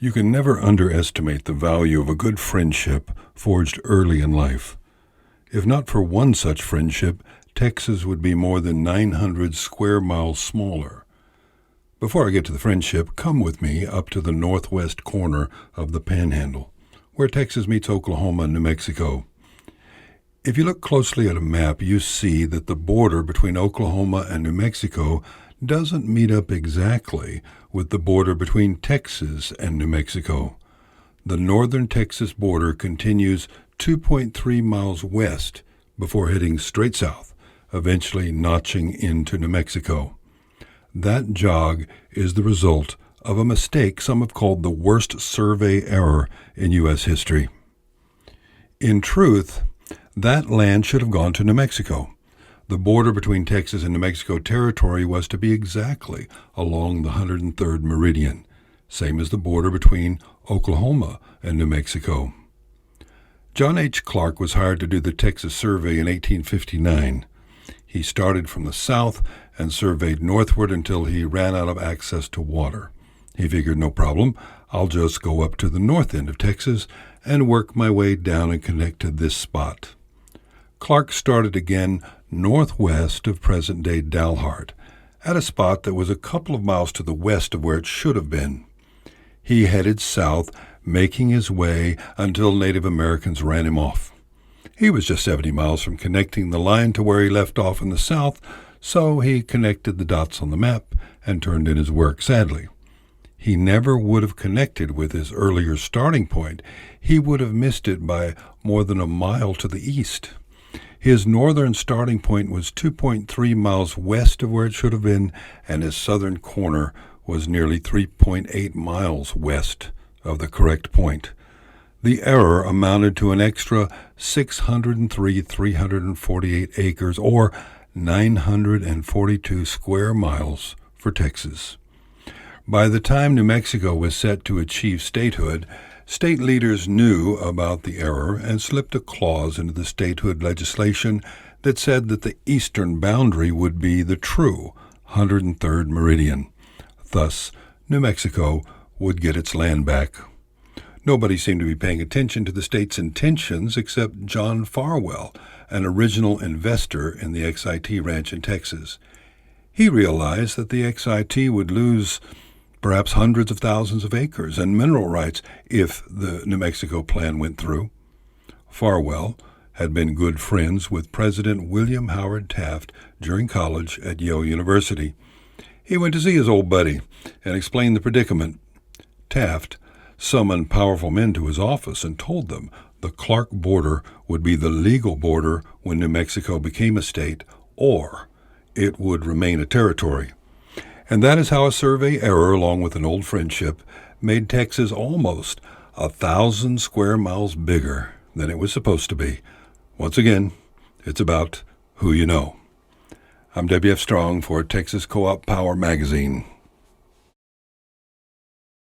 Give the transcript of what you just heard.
You can never underestimate the value of a good friendship forged early in life. If not for one such friendship, Texas would be more than 900 square miles smaller. Before I get to the friendship, come with me up to the northwest corner of the Panhandle, where Texas meets Oklahoma and New Mexico. If you look closely at a map, you see that the border between Oklahoma and New Mexico doesn't meet up exactly with the border between Texas and New Mexico. The northern Texas border continues 2.3 miles west before heading straight south, eventually notching into New Mexico. That jog is the result of a mistake some have called the worst survey error in U.S. history. In truth, that land should have gone to New Mexico. The border between Texas and New Mexico territory was to be exactly along the 103rd meridian, same as the border between Oklahoma and New Mexico. John H. Clark was hired to do the Texas survey in 1859. He started from the south and surveyed northward until he ran out of access to water. He figured, no problem, I'll just go up to the north end of Texas and work my way down and connect to this spot. Clark started again northwest of present-day Dalhart, at a spot that was a couple of miles to the west of where it should have been. He headed south, making his way until Native Americans ran him off. He was just 70 miles from connecting the line to where he left off in the south, so he connected the dots on the map and turned in his work sadly. He never would have connected with his earlier starting point. He would have missed it by more than a mile to the east. His northern starting point was 2.3 miles west of where it should have been, and his southern corner was nearly 3.8 miles west of the correct point. The error amounted to an extra 603,348 acres, or 942 square miles for Texas. By the time New Mexico was set to achieve statehood, state leaders knew about the error and slipped a clause into the statehood legislation that said that the eastern boundary would be the true 103rd meridian. Thus, New Mexico would get its land back. Nobody seemed to be paying attention to the state's intentions except John Farwell, an original investor in the XIT ranch in Texas. He realized that the XIT would lose perhaps hundreds of thousands of acres and mineral rights if the New Mexico plan went through. Farwell had been good friends with President William Howard Taft during college at Yale University. He went to see his old buddy and explained the predicament. Taft summoned powerful men to his office and told them the Clark border would be the legal border when New Mexico became a state, or it would remain a territory. And that is how a survey error, along with an old friendship, made Texas almost 1,000 square miles bigger than it was supposed to be. Once again, it's about who you know. I'm W.F. Strong for Texas Co-op Power Magazine.